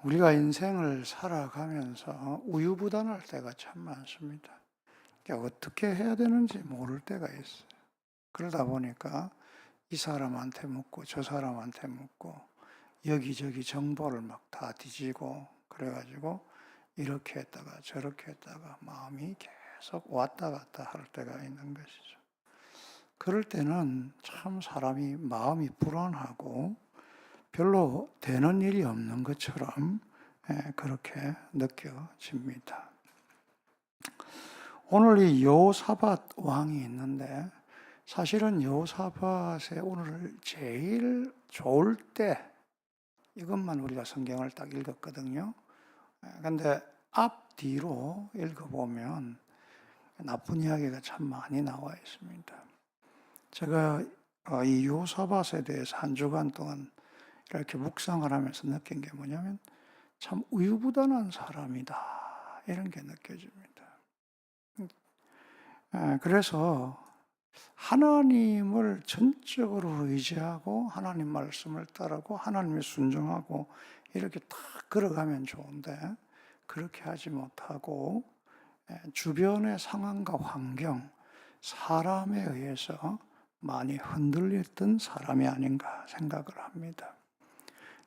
우리가 인생을 살아가면서 우유부단할 때가 참 많습니다. 어떻게 해야 되는지 모를 때가 있어요. 그러다 보니까 이 사람한테 묻고 저 사람한테 묻고 여기저기 정보를 막 다 뒤지고 그래가지고 이렇게 했다가 저렇게 했다가 마음이 계속 왔다 갔다 할 때가 있는 것이죠. 그럴 때는 참 사람이 마음이 불안하고 별로 되는 일이 없는 것처럼 그렇게 느껴집니다. 오늘 이 여호사밧 왕이 있는데 사실은 여호사밧의 오늘 제일 좋을 때 이것만 우리가 성경을 딱 읽었거든요. 그런데 앞뒤로 읽어보면 나쁜 이야기가 참 많이 나와 있습니다. 제가 이 여호사밧에 대해서 한 주간 동안 이렇게 묵상을 하면서 느낀 게 뭐냐면 참 우유부단한 사람이다 이런 게 느껴집니다. 그래서 하나님을 전적으로 의지하고 하나님 말씀을 따르고 하나님에 순종하고 이렇게 딱 걸어가면 좋은데 그렇게 하지 못하고 주변의 상황과 환경, 사람에 의해서 많이 흔들렸던 사람이 아닌가 생각을 합니다.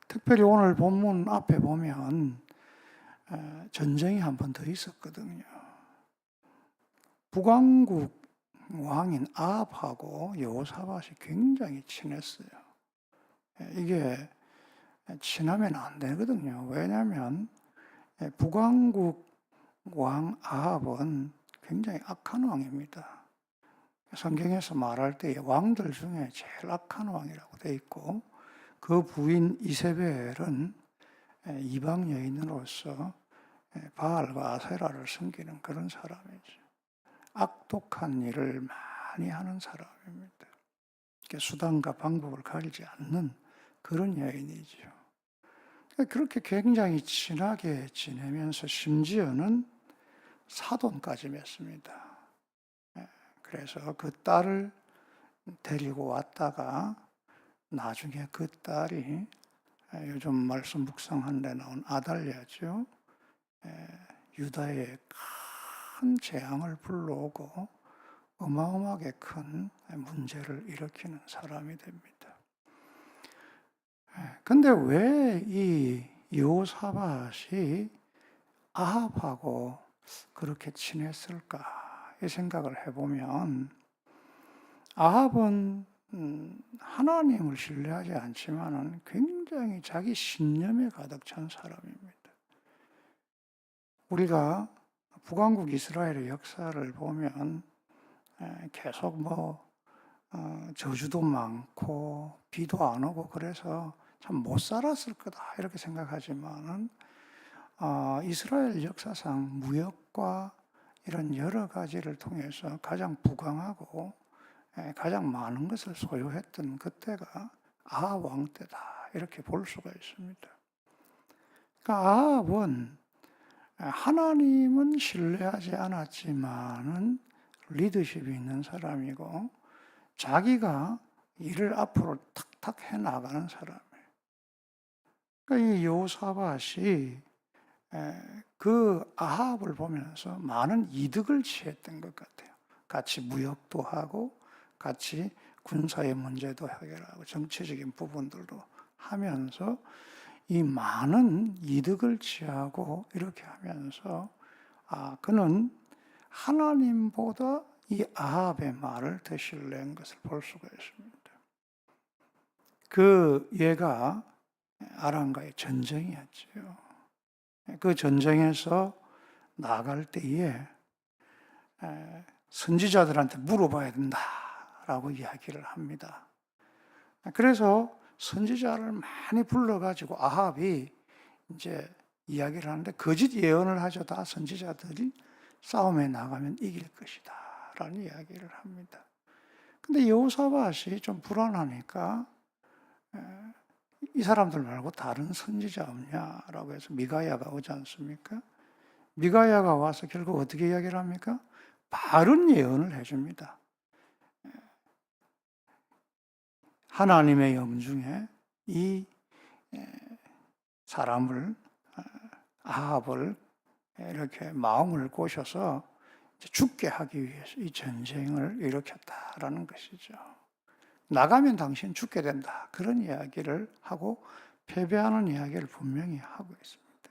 특별히 오늘 본문 앞에 보면 전쟁이 한 번 더 있었거든요. 북왕국 왕인 아합하고 여호사밧이 굉장히 친했어요. 이게 친하면 안 되거든요. 왜냐하면 북왕국 왕 아합은 굉장히 악한 왕입니다. 성경에서 말할 때 왕들 중에 제일 악한 왕이라고 돼 있고 그 부인 이세벨은 이방 여인으로서 바알과 아세라를 섬기는 그런 사람이죠. 악독한 일을 많이 하는 사람입니다. 수단과 방법을 가리지 않는 그런 여인이죠. 그렇게 굉장히 친하게 지내면서 심지어는 사돈까지 맺습니다. 그래서 그 딸을 데리고 왔다가 나중에 그 딸이 요즘 말씀 묵상한 데 나온 아달랴죠. 유다의 큰 재앙을 불러오고 어마어마하게 큰 문제를 일으키는 사람이 됩니다. 근데 왜 이 여호사밧이 아합하고 그렇게 친했을까? 이 생각을 해보면 아합은 하나님을 신뢰하지 않지만은 굉장히 자기 신념에 가득 찬 사람입니다. 우리가 북왕국 이스라엘의 역사를 보면 계속 저주도 많고 비도 안 오고 그래서 참 못 살았을 거다 이렇게 생각하지만은 이스라엘 역사상 무역과 이런 여러 가지를 통해서 가장 부강하고 가장 많은 것을 소유했던 그때가 아합 왕 때다 이렇게 볼 수가 있습니다. 그러니까 아합은 하나님은 신뢰하지 않았지만은 리더십이 있는 사람이고 자기가 일을 앞으로 탁탁 해 나가는 사람이에요. 그러니까 이 여호사밧이 그 아합을 보면서 많은 이득을 취했던 것 같아요. 같이 무역도 하고 같이 군사의 문제도 해결하고 정치적인 부분들도 하면서 이 많은 이득을 취하고 이렇게 하면서 그는 하나님보다 이 아합의 말을 더 신뢰한 것을 볼 수가 있습니다. 그 얘가 아람과의 전쟁이었죠. 그 전쟁에서 나갈 때에 선지자들한테 물어봐야 된다라고 이야기를 합니다. 그래서 선지자를 많이 불러가지고 아합이 이제 이야기를 하는데 거짓 예언을 하죠. 다 선지자들이 싸움에 나가면 이길 것이다 라는 이야기를 합니다. 근데 여호사밧이 좀 불안하니까 이 사람들 말고 다른 선지자 없냐라고 해서 미가야가 오지 않습니까? 미가야가 와서 결국 어떻게 이야기를 합니까? 바른 예언을 해줍니다. 하나님의 영중에 이 사람을 아합을 이렇게 마음을 꼬셔서 죽게 하기 위해서 이 전쟁을 일으켰다라는 것이죠. 나가면 당신 죽게 된다. 그런 이야기를 하고 패배하는 이야기를 분명히 하고 있습니다.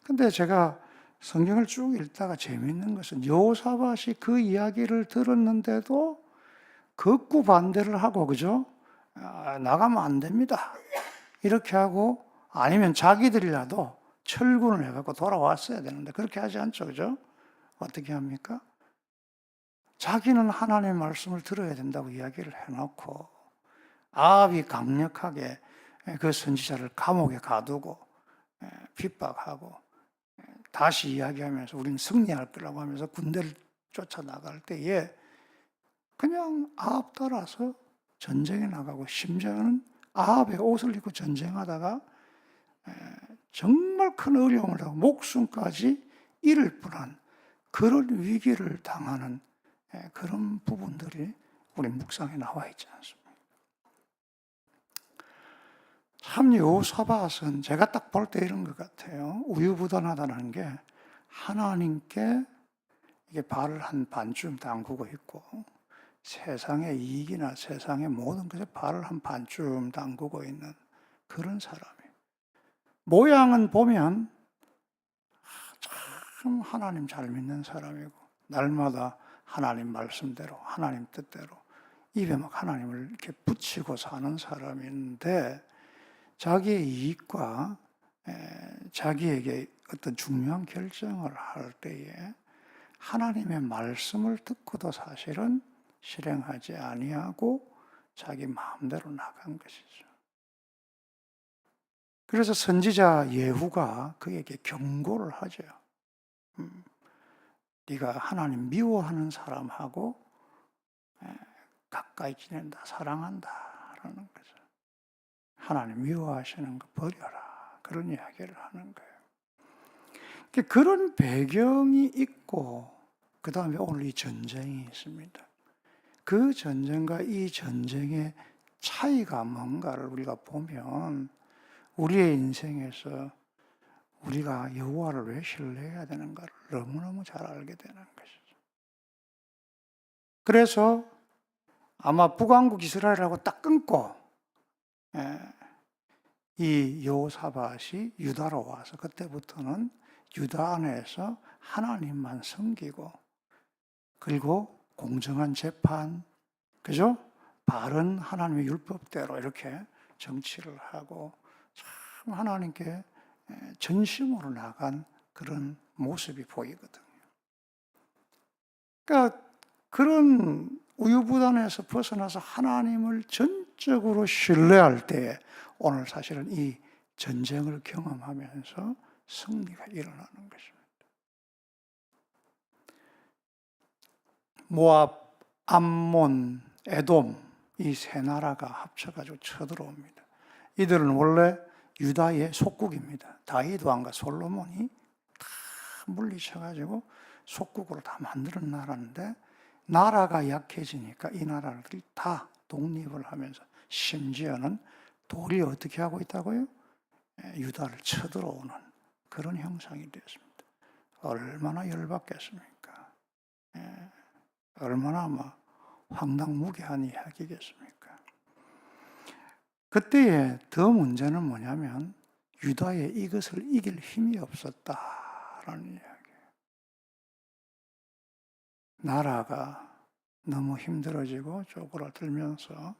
근데 제가 성경을 쭉 읽다가 재미있는 것은 여호사밧이 그 이야기를 들었는데도 극구 반대를 하고, 그죠? 나가면 안 됩니다. 이렇게 하고, 아니면 자기들이라도 철군을 해갖고 돌아왔어야 되는데 그렇게 하지 않죠, 그죠? 어떻게 합니까? 자기는 하나님의 말씀을 들어야 된다고 이야기를 해놓고 아합이 강력하게 그 선지자를 감옥에 가두고 핍박하고 다시 이야기하면서 우리는 승리할 거라고 하면서 군대를 쫓아나갈 때에 그냥 아합 따라서 전쟁에 나가고, 심지어는 아합의 옷을 입고 전쟁하다가 정말 큰 어려움을 하고 목숨까지 잃을 뻔한 그런 위기를 당하는 그런 부분들이 우리 묵상에 나와 있지 않습니까? 참 여호사밧은 제가 딱 볼 때 이런 것 같아요. 우유부단하다는 게 하나님께 이게 발을 한 반쯤 담그고 있고, 세상의 이익이나 세상의 모든 것에 발을 한 반쯤 담그고 있는 그런 사람이에요. 모양은 보면 참 하나님 잘 믿는 사람이고, 날마다 하나님 말씀대로, 하나님 뜻대로 입에 막 하나님을 이렇게 붙이고 사는 사람인데, 자기의 이익과 자기에게 어떤 중요한 결정을 할 때에 하나님의 말씀을 듣고도 사실은 실행하지 아니하고 자기 마음대로 나간 것이죠. 그래서 선지자 예후가 그에게 경고를 하죠. 네가 하나님 미워하는 사람하고 가까이 지낸다, 사랑한다 라는 거죠. 하나님 미워하시는 거 버려라, 그런 이야기를 하는 거예요. 그런 배경이 있고, 그 다음에 오늘 이 전쟁이 있습니다. 그 전쟁과 이 전쟁의 차이가 뭔가를 우리가 보면 우리의 인생에서 우리가 여호와를 왜 신뢰해야 되는가를 너무너무 잘 알게 되는 것이죠. 그래서 아마 북왕국 이스라엘하고 딱 끊고 이 여호사밧이 유다로 와서 그때부터는 유다 안에서 하나님만 섬기고, 그리고 공정한 재판, 그죠? 바른 하나님의 율법대로 이렇게 정치를 하고 참 하나님께 전심으로 나간 그런 모습이 보이거든요. 그러니까 그런 우유부단에서 벗어나서 하나님을 전적으로 신뢰할 때 오늘 사실은 이 전쟁을 경험하면서 승리가 일어나는 것입니다. 모압, 암몬, 에돔 이 세 나라가 합쳐가지고 쳐들어옵니다. 이들은 원래 유다의 속국입니다. 다윗 왕과 솔로몬이 다 물리쳐가지고 속국으로 다 만드는 나라인데, 나라가 약해지니까 이 나라들이 다 독립을 하면서 심지어는 도리 어떻게 하고 있다고요? 유다를 쳐들어오는 그런 형상이 되었습니다. 얼마나 열받겠습니까? 얼마나 황당무계한 이야기겠습니까? 그때의 더 문제는 뭐냐면 유다에 이것을 이길 힘이 없었다라는 이야기예요. 나라가 너무 힘들어지고 쪼그라들면서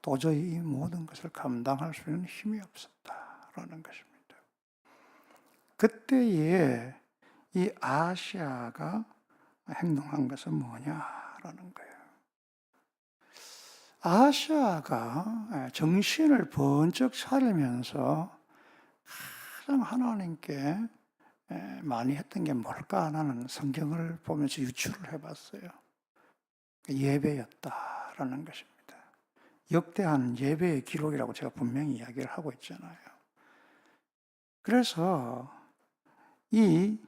도저히 이 모든 것을 감당할 수 있는 힘이 없었다라는 것입니다. 그때에 이 아시아가 행동한 것은 뭐냐라는 거예요. 아시아가 정신을 번쩍 차리면서 가장 하나님께 많이 했던 게 뭘까 하는 성경을 보면서 유추를 해봤어요. 예배였다라는 것입니다. 역대한 예배의 기록이라고 제가 분명히 이야기를 하고 있잖아요. 그래서 이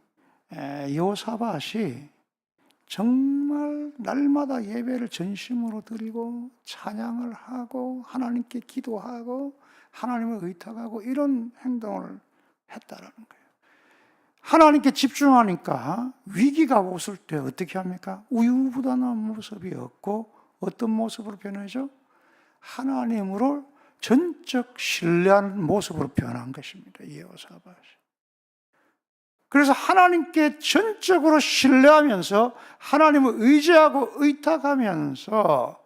여호사밧이 정말 날마다 예배를 전심으로 드리고 찬양을 하고 하나님께 기도하고 하나님을 의탁하고 이런 행동을 했다라는 거예요. 하나님께 집중하니까 위기가 왔을 때 어떻게 합니까? 우유부단한 모습이 없고 어떤 모습으로 변하죠? 하나님으로 전적 신뢰하는 모습으로 변한 것입니다. 여호사밧이. 그래서 하나님께 전적으로 신뢰하면서 하나님을 의지하고 의탁하면서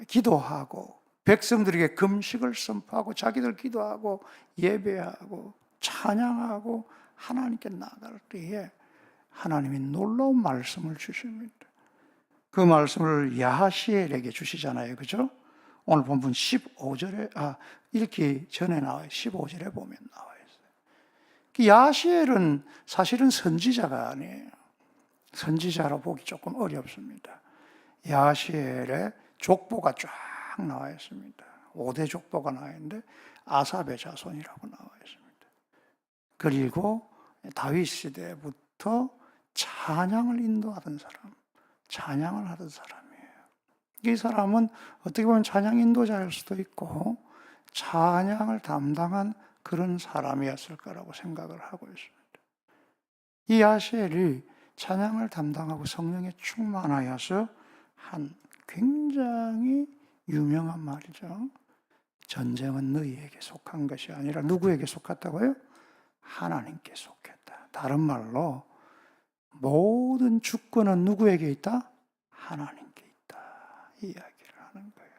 기도하고 백성들에게 금식을 선포하고 자기들 기도하고 예배하고 찬양하고 하나님께 나아갈 때에 하나님이 놀라운 말씀을 주십니다. 그 말씀을 야하시엘에게 주시잖아요. 그죠? 오늘 본문 15절에, 읽기 전에 나와요. 15절에 보면 나와 있어요. 그 야하시엘은 사실은 선지자가 아니에요. 선지자로 보기 조금 어렵습니다. 야하시엘의 족보가 쫙 나와 있습니다. 5대 족보가 나와 있는데 아삽의 자손이라고 나와 있습니다. 그리고 다윗 시대부터 찬양을 인도하던 사람, 찬양을 하던 사람이에요. 이 사람은 어떻게 보면 찬양 인도자일 수도 있고 찬양을 담당한 그런 사람이었을 거라고 생각을 하고 있습니다. 이 야시엘이 찬양을 담당하고 성령에 충만하여서 한 굉장히 유명한 말이죠. 전쟁은 너희에게 속한 것이 아니라 누구에게 속했다고요? 하나님께 속했다. 다른 말로 모든 주권은 누구에게 있다? 하나님께 있다. 이 이야기를 하는 거예요.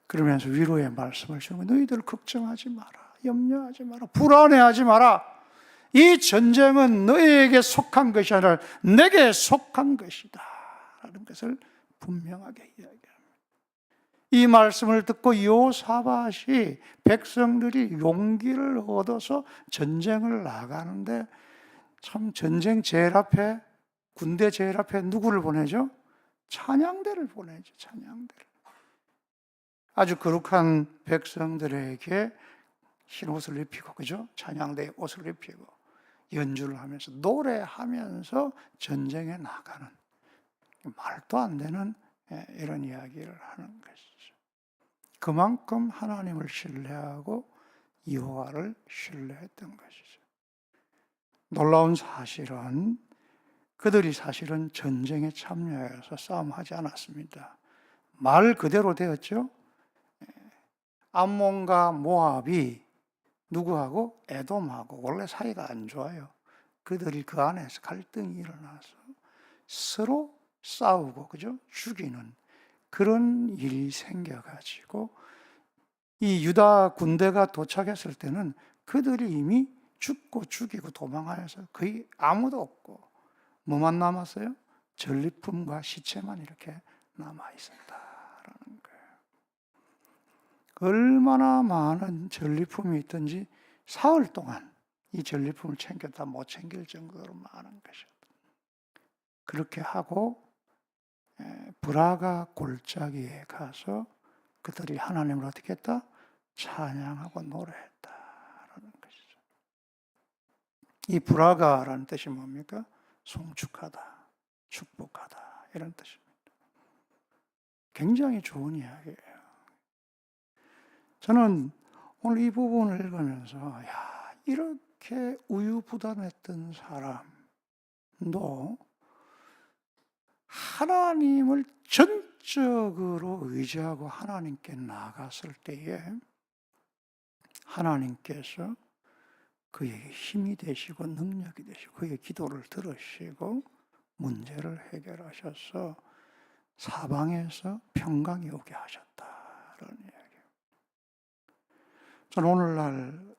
그러면서 위로의 말씀을 주는 거예요. 너희들 걱정하지 마라. 염려하지 마라. 불안해하지 마라. 이 전쟁은 너희에게 속한 것이 아니라 내게 속한 것이다. 라는 것을 분명하게 이야기합니다. 이 말씀을 듣고 여호사밧이 백성들이 용기를 얻어서 전쟁을 나가는데 참 전쟁 제일 앞에 군대 제일 앞에 누구를 보내죠? 찬양대를 보내죠. 찬양대를. 아주 거룩한 백성들에게 흰 옷을 입히고 그죠? 찬양대의 옷을 입히고 연주를 하면서 노래하면서 전쟁에 나가는 말도 안 되는 이런 이야기를 하는 것이죠. 그만큼 하나님을 신뢰하고 여호와를 신뢰했던 것이죠. 놀라운 사실은 그들이 사실은 전쟁에 참여해서 싸움하지 않았습니다. 말 그대로 되었죠. 암몬과 모압이 누구하고? 에돔하고 원래 사이가 안 좋아요. 그들이 그 안에서 갈등이 일어나서 서로 싸우고 그죠? 죽이는 그런 일이 생겨가지고 이 유다 군대가 도착했을 때는 그들이 이미 죽고 죽이고 도망하여서 거의 아무도 없고 뭐만 남았어요? 전리품과 시체만 이렇게 남아 있었다라는 거예요. 얼마나 많은 전리품이 있든지 사흘 동안 이 전리품을 챙겼다 못 챙길 정도로 많은 것이었다. 그렇게 하고 브라가 골짜기에 가서 그들이 하나님을 어떻게 했다? 찬양하고 노래했다라는 것이죠. 이 브라가라는 뜻이 뭡니까? 송축하다, 축복하다 이런 뜻입니다. 굉장히 좋은 이야기예요. 저는 오늘 이 부분을 읽으면서 이렇게 우유부단했던 사람도 하나님을 전적으로 의지하고 하나님께 나갔을 때에 하나님께서 그에게 힘이 되시고 능력이 되시고 그의 기도를 들으시고 문제를 해결하셔서 사방에서 평강이 오게 하셨다라는 이야기예요. 저는 오늘날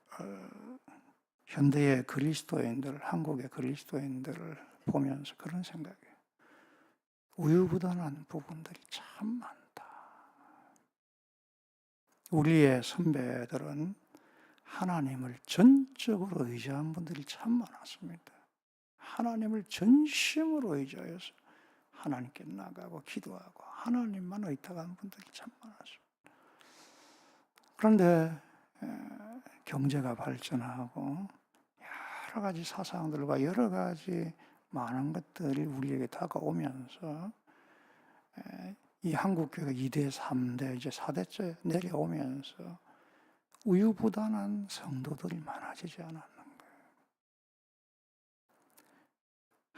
현대의 그리스도인들, 한국의 그리스도인들을 보면서 그런 생각이에요. 우유부단한 부분들이 참 많다. 우리의 선배들은 하나님을 전적으로 의지한 분들이 참 많았습니다. 하나님을 전심으로 의지해서 하나님께 나가고 기도하고 하나님만 의탁한 분들이 참 많았습니다. 그런데 경제가 발전하고 여러 가지 사상들과 여러 가지 많은 것들이 우리에게 다가오면서 이 한국교회가 2대, 3대, 이제 4대째 내려오면서 우유부단한 성도들이 많아지지 않았는가.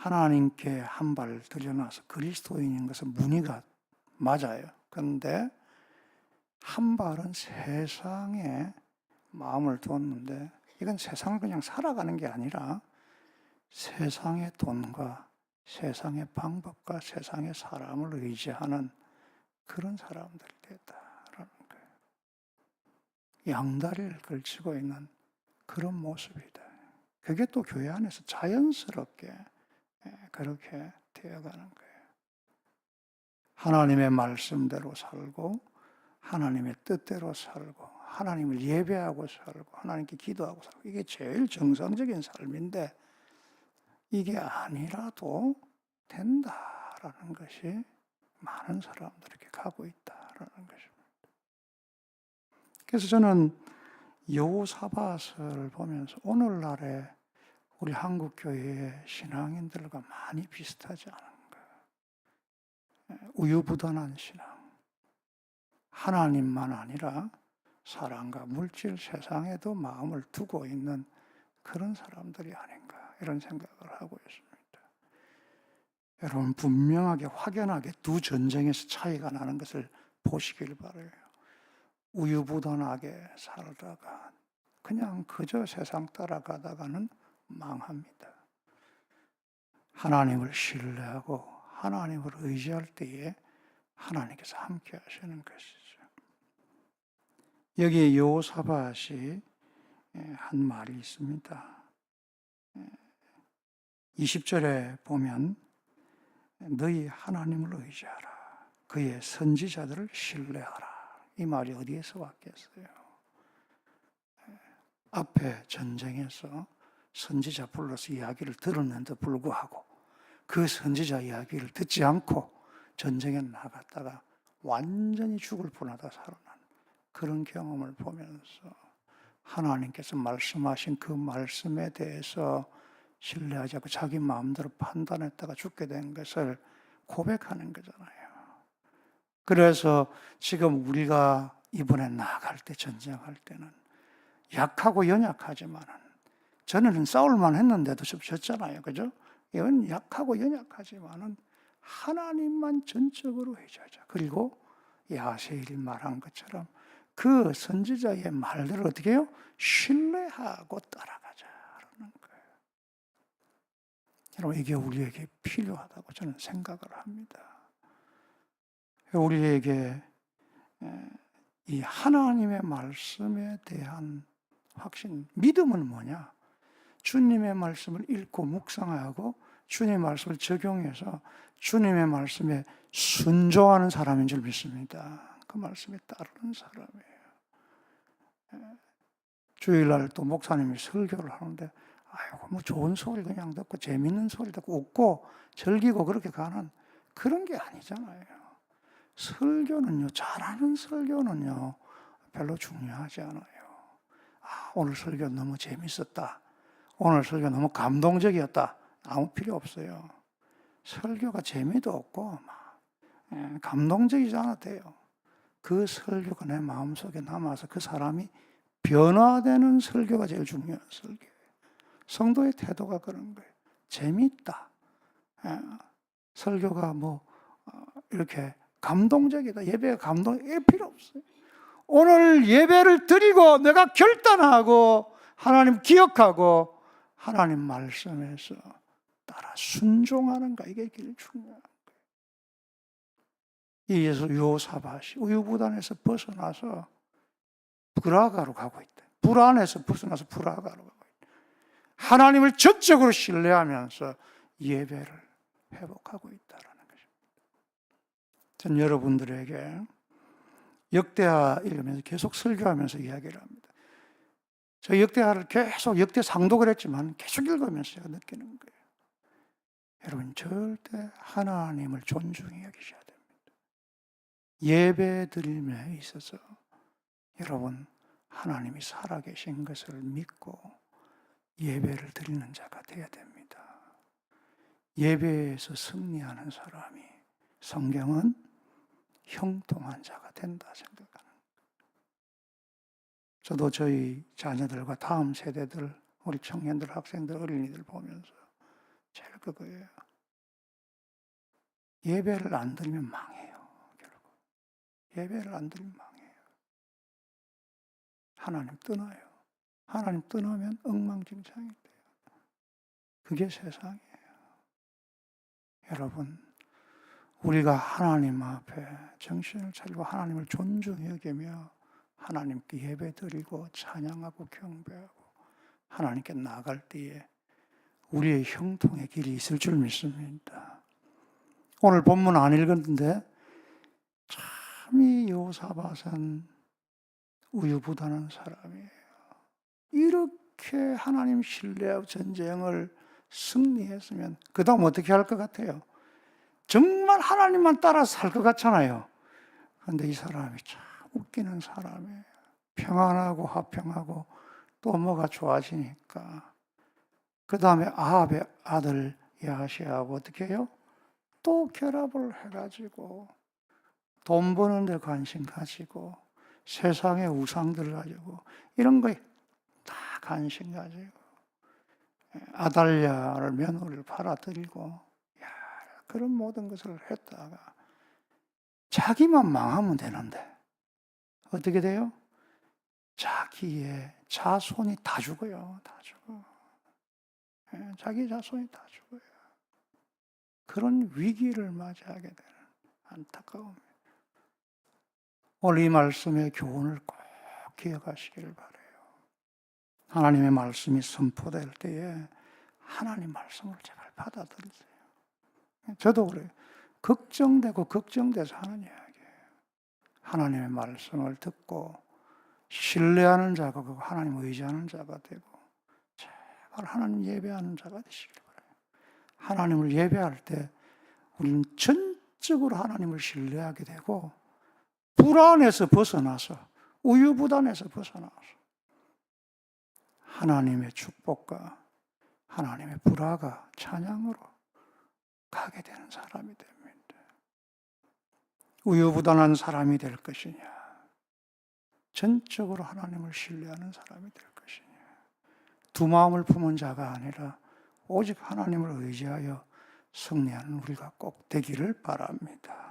하나님께 한 발 들여놔서 그리스도인인 것은 문의가 맞아요. 그런데 한 발은 세상에 마음을 두었는데 이건 세상을 그냥 살아가는 게 아니라 세상의 돈과 세상의 방법과 세상의 사람을 의지하는 그런 사람들이 됐다라는 거예요. 양다리를 걸치고 있는 그런 모습이다. 그게 또 교회 안에서 자연스럽게 그렇게 되어가는 거예요. 하나님의 말씀대로 살고 하나님의 뜻대로 살고 하나님을 예배하고 살고 하나님께 기도하고 살고 이게 제일 정상적인 삶인데 이게 아니라도 된다라는 것이 많은 사람들에게 가고 있다라는 것입니다. 그래서 저는 여호사밧을 보면서 오늘날의 우리 한국 교회의 신앙인들과 많이 비슷하지 않은가. 우유부단한 신앙. 하나님만 아니라 사랑과 물질 세상에도 마음을 두고 있는 그런 사람들이 아닌가 이런 생각을 하고 있습니다. 여러분 분명하게 확연하게 두 전쟁에서 차이가 나는 것을 보시길 바라요. 우유부단하게 살다가 그냥 그저 세상 따라가다가는 망합니다. 하나님을 신뢰하고 하나님을 의지할 때에 하나님께서 함께 하시는 것이죠. 여기에 여호사밧이 한 말이 있습니다. 20절에 보면 너희 하나님을 의지하라. 그의 선지자들을 신뢰하라. 이 말이 어디에서 왔겠어요? 앞에 전쟁에서 선지자 불러서 이야기를 들었는데 불구하고 그 선지자 이야기를 듣지 않고 전쟁에 나갔다가 완전히 죽을 뻔하다 살아난 그런 경험을 보면서 하나님께서 말씀하신 그 말씀에 대해서 신뢰하지 않고 자기 마음대로 판단했다가 죽게 된 것을 고백하는 거잖아요. 그래서 지금 우리가 이번에 나갈 때 전쟁할 때는 약하고 연약하지만은 전에는 싸울만 했는데도 좀 졌잖아요. 그죠? 이건 약하고 연약하지만은 하나님만 전적으로 의지하자. 그리고 야세일이 말한 것처럼 그 선지자의 말들을 어떻게 해요? 신뢰하고 따라가자라는 거예요. 여러분 이게 우리에게 필요하다고 저는 생각을 합니다. 우리에게 이 하나님의 말씀에 대한 확신, 믿음은 뭐냐? 주님의 말씀을 읽고 묵상하고 주님의 말씀을 적용해서 주님의 말씀에 순종하는 사람인 줄 믿습니다. 그 말씀에 따르는 사람이에요. 주일날 또 목사님이 설교를 하는데 아이고 뭐 좋은 소리 그냥 듣고 재밌는 소리 듣고 웃고 즐기고 그렇게 가는 그런 게 아니잖아요. 설교는요, 잘하는 설교는요 별로 중요하지 않아요. 아, 오늘 설교 너무 재밌었다. 오늘 설교 너무 감동적이었다. 아무 필요 없어요. 설교가 재미도 없고 감동적이지 않아도 돼요. 그 설교가 내 마음속에 남아서 그 사람이 변화되는 설교가 제일 중요한 설교예요. 성도의 태도가 그런 거예요. 재밌다. 설교가 이렇게 감동적이다. 예배가 감동이 필요 없어요. 오늘 예배를 드리고 내가 결단하고 하나님 기억하고 하나님 말씀에서 따라 순종하는가 이게 제일 중요한 거예요. 이에서 여호사밧이 우유부단에서 벗어나서 불화가로 가고 있다. 불안에서 벗어나서 불화가로 가고 있다. 하나님을 전적으로 신뢰하면서 예배를 회복하고 있다라는 것입니다. 전 여러분들에게 역대하 읽으면서 계속 설교하면서 이야기를 합니다. 저 역대하를 계속 역대 상독을 했지만 계속 읽으면서 제가 느끼는 거예요. 여러분 절대 하나님을 존중히 여기셔야 됩니다. 예배 드림에 있어서 여러분 하나님이 살아계신 것을 믿고 예배를 드리는 자가 되어야 됩니다. 예배에서 승리하는 사람이 성경은 형통한 자가 된다 생각하는 거예요. 저도 저희 자녀들과 다음 세대들, 우리 청년들, 학생들, 어린이들 보면서 제일 그거예요. 예배를 안 드리면 망해요. 결국 예배를 안 드리면 망해요. 하나님 떠나요. 하나님 떠나면 엉망진창이 돼요. 그게 세상이에요. 여러분, 우리가 하나님 앞에 정신을 차리고 하나님을 존중히 여기며 하나님께 예배드리고 찬양하고 경배하고 하나님께 나아갈 때에 우리의 형통의 길이 있을 줄 믿습니다. 오늘 본문 안 읽었는데 참 이 여호사밧은 우유부단한 사람이에요. 이렇게 하나님 신뢰하고 전쟁을 승리했으면 그 다음 어떻게 할 것 같아요? 정말 하나님만 따라 살 것 같잖아요. 그런데 이 사람이 참 웃기는 사람이에요. 평안하고 화평하고 또 뭐가 좋아지니까 그 다음에 아합의 아들 야시하고 어떻게 해요? 또 결합을 해가지고 돈 버는 데 관심 가지고 세상의 우상들 가지고 이런 거에 다 관심 가지고 아달랴를 며느리를 팔아들이고 그런 모든 것을 했다가 자기만 망하면 되는데 어떻게 돼요? 자기의 자손이 다 죽어요. 다 죽어. 자기 자손이 다 죽어요. 그런 위기를 맞이하게 되는 안타까움이에요. 오늘 이 말씀의 교훈을 꼭 기억하시기를 바라요. 하나님의 말씀이 선포될 때에 하나님 말씀을 제발 받아들이세요. 저도 그래요. 걱정되고 걱정돼서 하는 이야기예요. 하나님의 말씀을 듣고 신뢰하는 자가 되고 하나님 의지하는 자가 되고 제발 하나님 예배하는 자가 되시길 바라요. 하나님을 예배할 때 우리는 전적으로 하나님을 신뢰하게 되고 불안에서 벗어나서 우유부단에서 벗어나서 하나님의 축복과 하나님의 불화가 찬양으로 가게 되는 사람이 됩니다. 우유부단한 사람이 될 것이냐, 전적으로 하나님을 신뢰하는 사람이 될 것이냐, 두 마음을 품은 자가 아니라 오직 하나님을 의지하여 승리하는 우리가 꼭 되기를 바랍니다.